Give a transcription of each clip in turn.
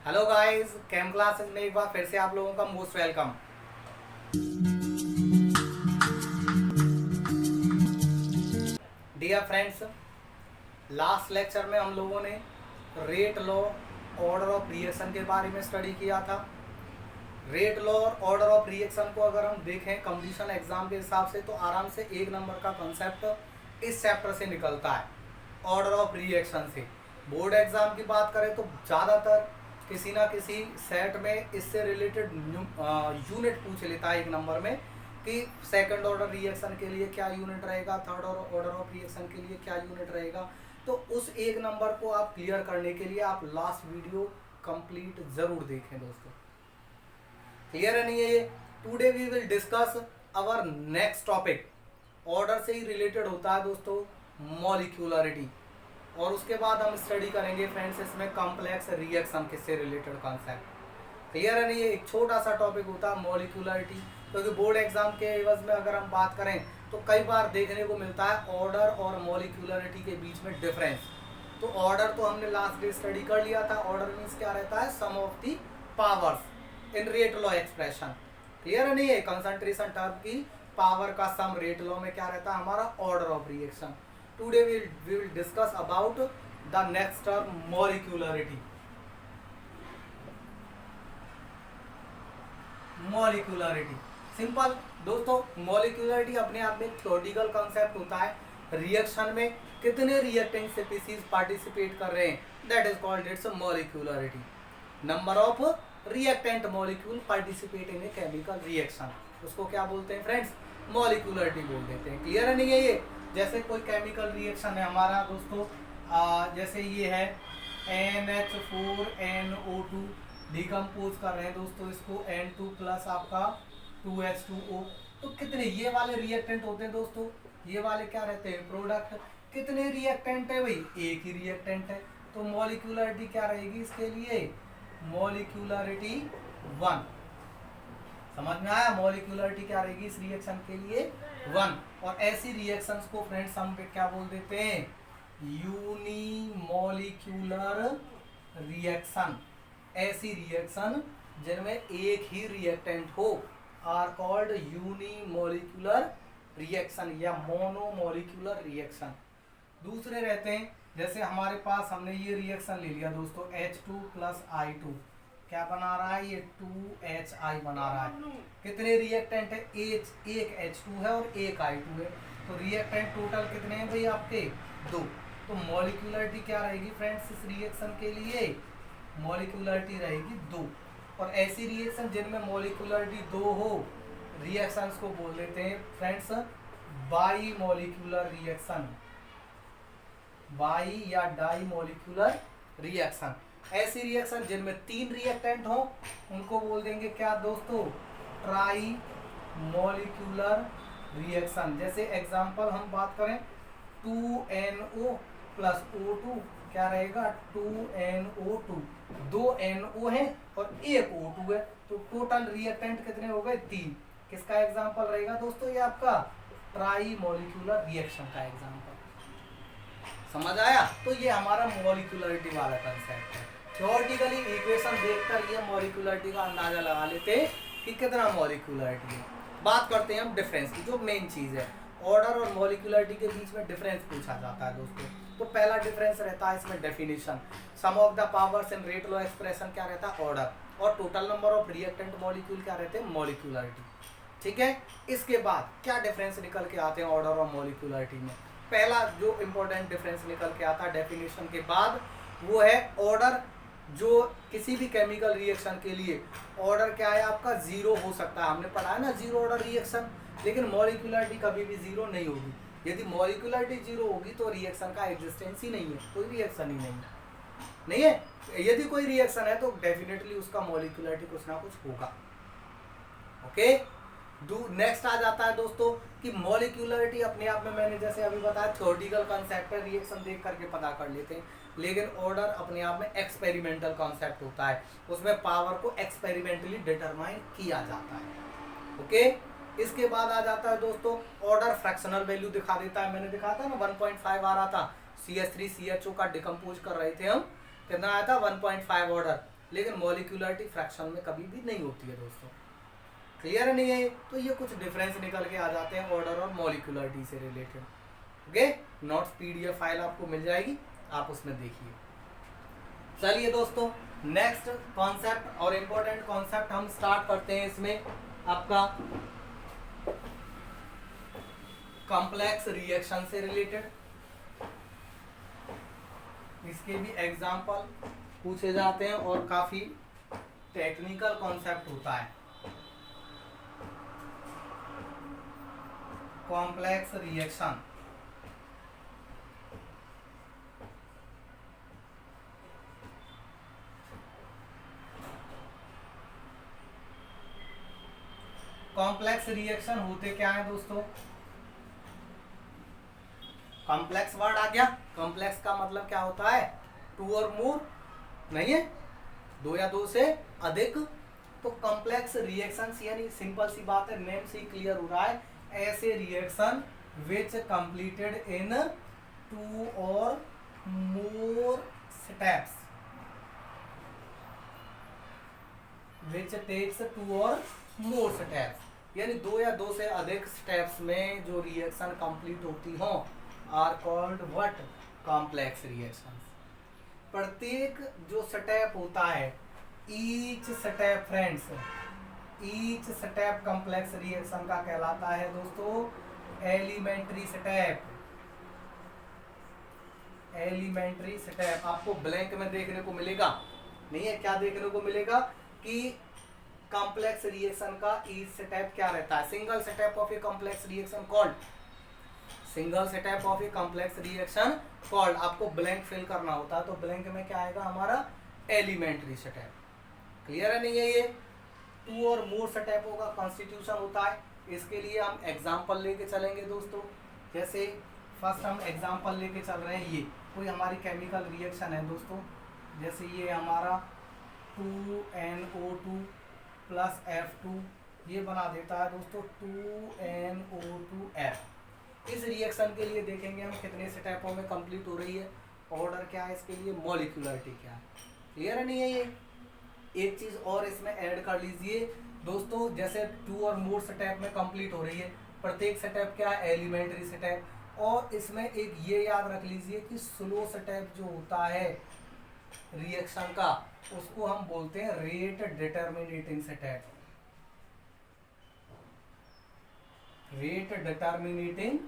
Hello guys, केम classes में एक बार फिर से आप लोगों का most welcome. Dear friends, last lecture में हम लोगों ने rate law, order of reaction के बारे में स्टडी किया था। रेट लॉ और ऑर्डर ऑफ रिएक्शन को अगर हम देखें कंपटीशन एग्जाम के हिसाब से तो आराम से 1 नंबर का कॉन्सेप्ट इस चैप्टर से निकलता है, ऑर्डर ऑफ रिएक्शन से। बोर्ड एग्जाम की बात करें तो ज़्यादातर किसी ना किसी सेट में इससे रिलेटेड यूनिट पूछ लेता है 1 नंबर में कि सेकंड ऑर्डर रिएक्शन के लिए क्या यूनिट रहेगा, थर्ड ऑर्डर ऑफ रिएक्शन के लिए क्या यूनिट रहेगा। तो उस 1 नंबर को आप क्लियर करने के लिए आप लास्ट वीडियो कंप्लीट जरूर देखें दोस्तों। क्लियर है नहीं है ये? Today we will discuss our next topic. Order से ही रिलेटेड होता है दोस्तों मॉलिक्यूलरिटी, और उसके बाद हम स्टडी करेंगे फ्रेंड्स इसमें कॉम्प्लेक्स रिएक्शन किससे रिलेटेड कॉन्सेप्ट। क्लियर है नहीं? एक छोटा सा टॉपिक होता है मॉलिक्यूलरिटी, क्योंकि बोर्ड एग्जाम के एवज में अगर हम बात करें तो कई बार देखने को मिलता है ऑर्डर और मॉलिक्यूलरिटी के बीच में डिफरेंस। तो ऑर्डर तो हमने लास्ट डे स्टडी कर लिया था। ऑर्डर मीन्स क्या रहता है? Some of the powers in rate law expression. Clear है नहीं है? कंसंट्रेशन टर्म की पावर का सम रेट लॉ में क्या रहता है? हमारा order of reaction. Today we will discuss about the next term molecularity. Molecularity simple दोस्तों, मॉलिक्यूलरिटी अपने आप में थ्योरेटिकल कॉन्सेप्ट होता है। रिएक्शन में कितने रिएक्टेंट स्पीसीज पार्टिसिपेट कर रहे हैं, that is called its molecularity. Number of reactant molecule participate in a chemical reaction, उसको क्या बोलते हैं फ्रेंड्स? मॉलिक्यूलरिटी बोल देते हैं। क्लियर है नहीं है ये? जैसे कोई केमिकल रिएक्शन है हमारा दोस्तों, जैसे ये है NH4NO2, डिकम्पोज कर रहे हैं दोस्तों इसको N2 प्लस आपका 2H2O। तो कितने ये वाले रिएक्टेंट होते हैं दोस्तों, ये वाले क्या रहते हैं? प्रोडक्ट। कितने रिएक्टेंट है भाई? एक ही रिएक्टेंट है। तो मॉलिक्यूलरिटी क्या रहेगी इसके लिए? मॉलिक्यूलरिटी 1। समझ में आया? मॉलिक्यूलरिटी क्या रहेगी इस रिएक्शन के लिए? 1। और ऐसी रिएक्शंस को फ्रेंड्स हम क्या बोल देते हैं? Unimolecular reaction. ऐसी रिएक्शन जिनमें एक ही रिएक्टेंट हो आर कॉल्ड यूनिमॉलिक्यूलर रिएक्शन या मोनोमॉलिक्यूलर रिएक्शन। दूसरे रहते हैं, जैसे हमारे पास हमने ये रिएक्शन ले लिया दोस्तों H2 प्लस I2, क्या बना रहा है? ये 2HI बना रहा है। कितने रिएक्टेंट है? एक H2 है और एक I2 है। तो रिएक्टेंट टोटल कितने हैं भाई आपके? 2। तो मॉलिक्यूलरिटी क्या रहेगी फ्रेंड्स इस रिएक्शन के लिए? मॉलिक्यूलरिटी रहेगी 2। और ऐसी रिएक्शन जिनमें मॉलिक्यूलरिटी 2 हो, रिएक्शंस को बोल देते हैं friends by molecular reaction, by या डाई मॉलिक्यूलर रिएक्शन। ऐसी रिएक्शन जिनमें 3 रिएक्टेंट हो उनको बोल देंगे क्या दोस्तों? Try molecular reaction. जैसे एग्जांपल हम बात करें 2NO प्लस O2 क्या रहेगा? 2NO2। 2 NO है और एक O2 है, तो टोटल रिएक्टेंट कितने हो गए? 3। किसका एग्जांपल रहेगा दोस्तों? ये आपका ट्राई मॉलिक्यूलर रिएक्शन का एग्जांपल। समझ आया? तो ये हमारा मॉलिक्यूलरिटी वाला कंसेप्ट है। थ्योरेटिकली इक्वेशन देखकर ये मॉलिक्यूलरिटी का अंदाजा लगा लेते हैं कि कितना मॉलिक्यूलरिटी है। बात करते हैं हम डिफरेंस की, जो मेन चीज है। ऑर्डर और मॉलिक्यूलरिटी के बीच में डिफरेंस पूछा जाता है दोस्तों। तो पहला डिफरेंस रहता है इसमें definition. Sum of the powers in rate law expression क्या रहता है? ऑर्डर। और total number of reactant molecule क्या रहते हैं? मॉलिक्यूलरिटी। ठीक है, इसके बाद क्या डिफरेंस निकल के आते हैं ऑर्डर और मॉलिक्यूलरिटी में? पहला जो इंपॉर्टेंट डिफरेंस निकल के आता है डेफिनेशन के बाद, वो है ऑर्डर। जो किसी भी केमिकल रिएक्शन के लिए ऑर्डर क्या है आपका? 0 हो सकता है। हमने पढ़ा है ना 0 ऑर्डर रिएक्शन। लेकिन मॉलिक्यूलरिटी कभी भी 0 नहीं होगी। यदि मॉलिक्यूलरिटी 0 होगी तो रिएक्शन का एग्जिस्टेंस ही नहीं है, कोई रिएक्शन ही नहीं है। यदि कोई रिएक्शन है तो डेफिनेटली उसका मॉलिक्यूलरिटी कुछ ना कुछ होगा। ओके, नेक्स्ट आ जाता है दोस्तों कि मॉलिक्यूलरिटी अपने आप में मैंने जैसे अभी बताया थ्योरेटिकल कॉन्सेप्ट है, रिएक्शन देख करके पता कर लेते हैं। लेकिन ऑर्डर अपने आप में एक्सपेरिमेंटल कॉन्सेप्ट होता है, उसमें पावर को एक्सपेरिमेंटली डिटरमाइन किया जाता है। ओके, इसके बाद आ जाता है दोस्तों ऑर्डर फ्रैक्शनल वैल्यू दिखा देता है। मैंने दिखा था ना 1.5 आ रहा था, CH3 CHO का डिकम्पोज कर रहे थे हम, कितना आया था? 1.5 ऑर्डर। लेकिन मॉलिक्यूलरिटी फ्रैक्शन में कभी भी नहीं होती है दोस्तों। क्लियर नहीं है? तो ये कुछ डिफरेंस निकल के आ जाते हैं ऑर्डर और मॉलिक्यूलरिटी से related. Okay, notes PDF file आपको मिल जाएगी, आप उसमें देखिए। चलिए दोस्तों, नेक्स्ट कॉन्सेप्ट और इम्पोर्टेंट कॉन्सेप्ट हम स्टार्ट करते हैं। इसमें आपका कॉम्प्लेक्स रिएक्शन से रिलेटेड, इसके भी एग्जाम्पल पूछे जाते हैं और काफी टेक्निकल कॉन्सेप्ट होता है। कॉम्प्लेक्स रिएक्शन, कॉम्प्लेक्स रिएक्शन होते क्या है दोस्तों? कॉम्प्लेक्स वर्ड आ गया। कॉम्प्लेक्स का मतलब क्या होता है? टू और मोर, नहीं है, दो या दो से अधिक। तो कॉम्प्लेक्स रिएक्शंस यानी सिंपल सी बात है, नेम से क्लियर हो रहा है, ऐसे reaction which completed in two और more steps, which takes two और मोर स्टेप्स, यानी दो या दो से अधिक स्टेप्स में जो रिएक्शन कंप्लीट होती हो are called what? Complex reactions. प्रत्येक जो स्टेप होता है, each step friends, each step complex reaction का कहलाता है दोस्तों एलिमेंट्री स्टेप। एलिमेंट्री स्टेप आपको ब्लैंक में देखने को मिलेगा, नहीं है? क्या देखने को मिलेगा कि कॉम्प्लेक्स रिएक्शन का ईच स्टेप क्या रहता है? Single step of a complex reaction called, single step of a complex reaction called. आपको ब्लैंक फिल करना होता है, तो ब्लैंक में क्या आएगा हमारा? Elementary step. क्लियर है नहीं है? ये टू और मोर स्टेप होगा, कॉन्स्टिट्यूशन होता है। इसके लिए हम एग्जांपल लेके चलेंगे दोस्तों। जैसे फर्स्ट हम एग्जांपल लेके चल रहे हैं, ये कोई हमारी केमिकल रिएक्शन है दोस्तों। जैसे ये हमारा 2NO2 प्लस F2 ये बना देता है दोस्तों 2NO2F। इस रिएक्शन के लिए देखेंगे हम कितने स्टेपों में कंप्लीट हो रही है, ऑर्डर क्या है इसके लिए, मॉलिक्यूलरिटी क्या है। क्लियर नहीं है? ये एक चीज और इसमें ऐड कर लीजिए दोस्तों, जैसे टू और मोर स्टेप में कंप्लीट हो रही है, प्रत्येक स्टेप क्या है? Elementary step. और इसमें एक ये याद रख लीजिए कि स्लो स्टेप जो होता है रिएक्शन का, उसको हम बोलते हैं rate determining step. Rate determining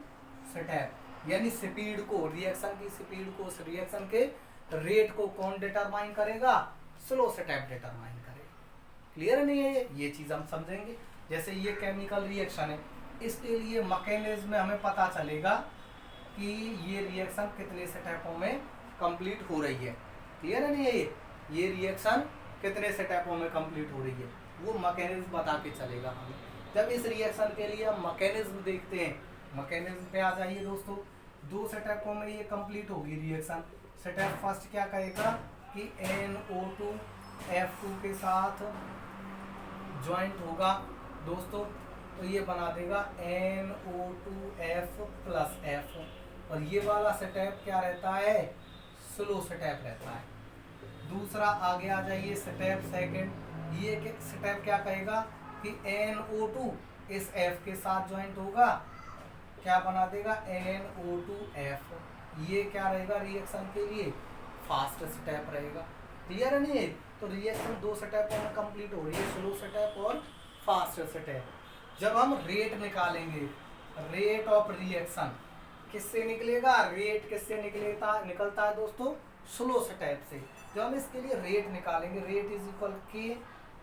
step यानी स्पीड को, रिएक्शन की स्पीड को, उस रिएक्शन के रेट को कौन डिटरमाइन करेगा? स्लो स्टेप डिटरमाइन करेगा। क्लियर नहीं है? ये चीज हम समझेंगे। जैसे ये केमिकल रिएक्शन है, इसके लिए मैकेनिज्म में हमें पता चलेगा कि ये रिएक्शन कितने स्टेपों में कंप्लीट हो रही है। क्लियर नहीं है? ये रिएक्शन कितने स्टेपों में कंप्लीट हो रही है, वो मैकेनिज्म बता के चलेगा हमें। जब इस रिएक्शन के लिए हम मैकेनिज्म देखते हैं, मैकेनिज्म पे आ जाइए दोस्तों। दो स्टेपों में ये कंप्लीट होगी रिएक्शन। स्टेप फर्स्ट क्या कहेगा कि NO2 F2 के साथ ज्वाइंट होगा दोस्तों, तो ये बना देगा NO2F प्लस F। और ये वाला स्टेप क्या रहता है? स्लो स्टेप रहता है। दूसरा आगे आ जाइए, स्टेप सेकंड। ये स्टेप क्या कहेगा कि NO2 इस F के साथ ज्वाइंट होगा, क्या बना देगा? NO2F। ये क्या रहेगा रिएक्शन के लिए? फास्ट स्टेप रहेगा। क्लियर नहीं है? तो रिएक्शन दो स्टेपों में कंप्लीट हो रही है, स्लो स्टेप और फास्ट स्टेप। जब हम रेट निकालेंगे, रेट ऑफ रिएक्शन किससे निकलेगा? रेट किससे निकलता है दोस्तों? स्लो स्टेप से। जब हम इसके लिए रेट निकालेंगे, रेट इज इक्वल के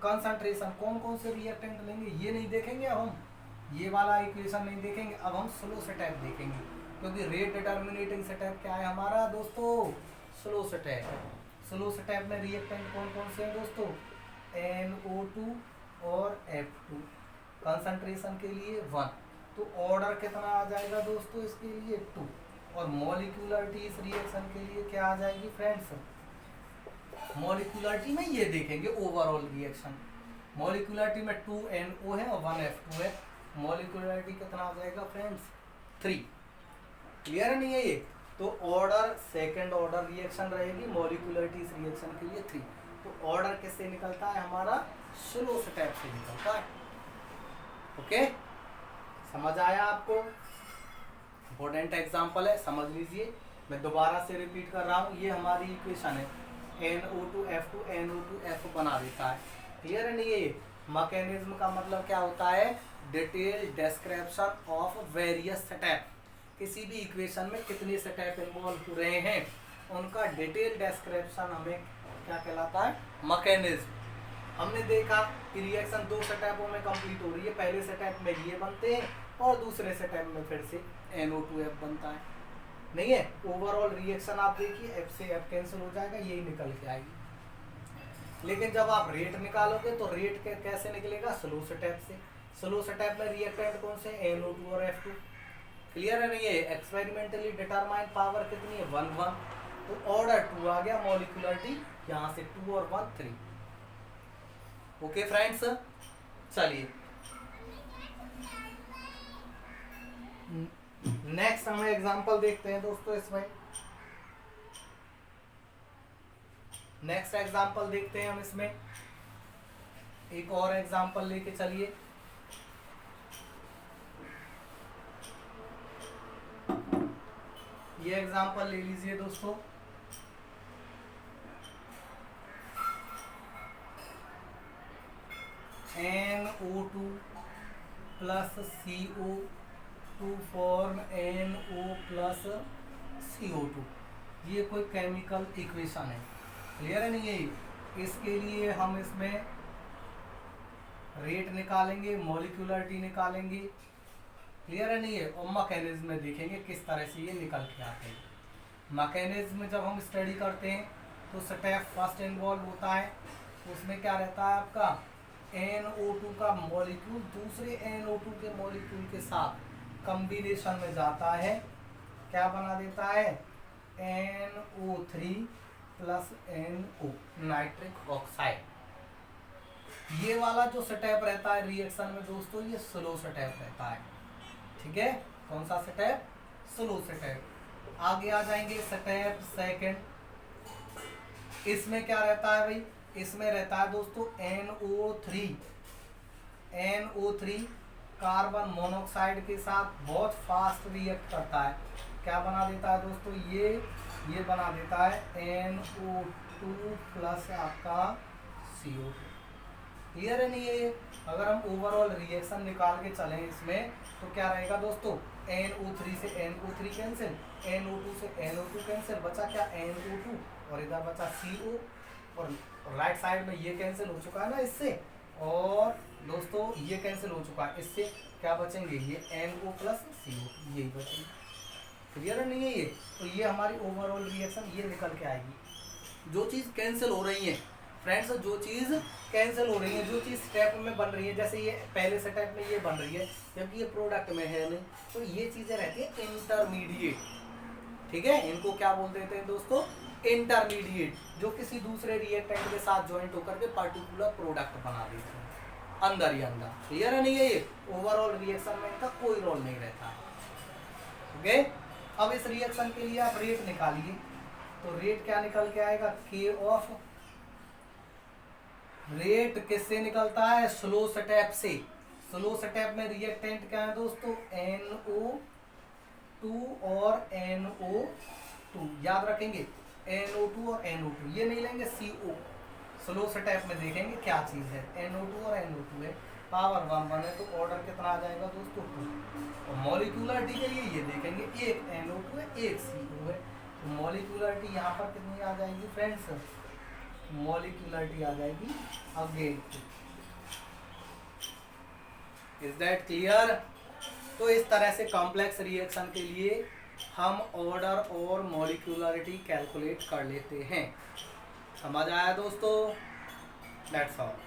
कंसंट्रेशन, कौन कौन से रिएक्टेंट लेंगे ये नहीं देखेंगे अब हम, ये वाला इक्वेशन नहीं देखेंगे, अब हम स्लो स्टेप देखेंगे। क्योंकि रेट डिटर्मिनेटिंग स्टेप क्या है हमारा दोस्तों? Slow step. स्लो स्टेप में रिएक्टेंट कौन कौन से हैं दोस्तों? NO2 और F2। कंसंट्रेशन के लिए 1, तो ऑर्डर कितना आ जाएगा दोस्तों इसके लिए? 2। और मॉलिक्यूलरिटी इस रिएक्शन के लिए क्या आ जाएगी फ्रेंड्स? मॉलिक्यूलरिटी में ये देखेंगे ओवरऑल रिएक्शन। मॉलिक्यूलरिटी में 2NO है और 1F2 है। मॉलिक्यूलरिटी कितना आ जाएगा फ्रेंड्स? 3। क्लियर नहीं है ये? तो ऑर्डर सेकंड ऑर्डर रिएक्शन रहेगी, मॉलिक्यूलरिटी इस रिएक्शन के लिए 3। तो ऑर्डर किससे निकलता है हमारा, स्लो स्टेप से निकलता है। ओके, समझ आया आपको? इंपॉर्टेंट एग्जांपल है, समझ लीजिए। मैं दोबारा से रिपीट कर रहा हूँ, ये हमारी इक्वेशन है, NO2F2 NO2F बना देता है। क्लियर है नहीं? ये मैकेनिज्म का मतलब क्या होता है, detail description of various step. किसी भी इक्वेशन में कितने स्टेप इन्वॉल्व हो रहे हैं उनका डिटेल डिस्क्रिप्शन हमें क्या कहलाता है, मैकेनिज्म। हमने देखा कि रिएक्शन 2 स्टेपों में कंप्लीट हो रही है, पहले स्टेप में ये बनते हैं और दूसरे स्टेप में फिर से NO2F बनता है, नहीं है? ओवरऑल रिएक्शन आप देखिए, F से F कैंसिल हो जाएगा, यही निकल के आएगी। लेकिन जब आप रेट निकालोगे तो रेट कैसे निकलेगा, स्लो स्टेप से। स्लो स्टेप में रिएक्टेंट कौन से, NO2 और F2। क्लियर है नहीं? है एक्सपेरिमेंटली डिटरमाइन पावर कितनी है, 1 1। तो ऑर्डर 2 आ गया, मॉलिक्यूलरिटी यहाँ से 2 और 1 3। ओके फ्रेंड्स, चलिए नेक्स्ट हमें एग्जांपल देखते हैं दोस्तों। इसमें नेक्स्ट एग्जांपल देखते हैं हम। इसमें एक और एग्जांपल लेके चलिए। ये एग्जांपल ले लीजिए दोस्तों। NO2 plus CO2 form NO plus CO2। ये कोई केमिकल इक्वेशन है। क्लियर है नहीं? ये इसके लिए हम इसमें रेट निकालेंगे, मॉलिक्यूलरिटी निकालेंगे। क्लियर है नहीं? है और मैकेनिज्म में देखेंगे किस तरह से ये निकल के आते हैं। मैकेनिज्म जब हम स्टडी करते हैं तो स्टेप फर्स्ट इन्वॉल्व होता है, उसमें क्या रहता है आपका, NO2 का मॉलिक्यूल दूसरे NO2 के मॉलिक्यूल के साथ कॉम्बिनेशन में जाता है, क्या बना देता है, NO3 plus NO, nitric oxide. ये वाला जो स्टेप रहता है रिएक्शन में दोस्तों, ये स्लो स्टेप रहता है। ठीक है, कौन सा स्टेप, स्लो स्टेप। आगे आ जाएंगे स्टेप सेकंड। इसमें क्या रहता है भाई, इसमें रहता है दोस्तों NO3 कार्बन मोनोऑक्साइड के साथ बहुत फास्ट रिएक्ट करता है। क्या बना देता है दोस्तों, ये बना देता है NO2 प्लस आपका CO2। क्लियर है नहीं? ये अगर हम ओवरऑल रिएक्शन निकाल के चलें इसमें तो क्या रहेगा दोस्तों, NO3 से NO3 कैंसिल, NO2 से NO2 कैंसिल, बचा क्या, NO2 और इधर बचा CO, और राइट साइड में ये कैंसिल हो चुका है ना इससे, और दोस्तों ये कैंसिल हो चुका है इससे, क्या बचेंगे, ये NO प्लस CO2, यही बचेंगे। क्लियर है नहीं है? ये तो ये हमारी ओवरऑल रिएक्शन ये निकल के आएगी। जो चीज़ कैंसिल हो रही है फ्रेंड्स, जो चीज़ कैंसिल हो रही है, जो चीज़ स्टेप में बन रही है, जैसे ये पहले स्टेप में ये बन रही है क्योंकि ये प्रोडक्ट में है नहीं, तो ये चीज़ें रहती है इंटरमीडिएट। ठीक है, इनको क्या बोल देते हैं दोस्तों, इंटरमीडिएट, जो किसी दूसरे रिएक्टेंट के साथ ज्वाइंट होकर के पर्टिकुलर प्रोडक्ट बना देते हैं अंदर ही अंदर। क्लियर है नहीं है? ये ओवरऑल रिएक्शन में इनका कोई रोल नहीं रहता है। ओके, अब इस रिएक्शन के लिए आप रेट निकालिए, तो रेट क्या निकल के आएगा, K ऑफ, रेट किससे निकलता है, स्लो स्टेप से। स्लो स्टेप में रिएक्टेंट क्या है दोस्तों, NO2 और NO2, याद रखेंगे NO2 और NO2, ये नहीं लेंगे CO। स्लो स्टेप में देखेंगे क्या चीज़ है, NO2 और NO2 है, पावर 1 1 है, तो ऑर्डर कितना आ जाएगा दोस्तों, 2। और मॉलिक्यूलरिटी के लिए ये देखेंगे, एक NO2 है, एक CO है, तो मॉलिक्यूलरिटी यहाँ पर कितनी आ जाएगी फ्रेंड्स, मॉलिक्यूलरिटी आ जाएगी अगेन। Is that clear? तो इस तरह से कॉम्प्लेक्स रिएक्शन के लिए हम ऑर्डर और मॉलिक्यूलरिटी कैलकुलेट कर लेते हैं। समझ आया दोस्तों? That's all.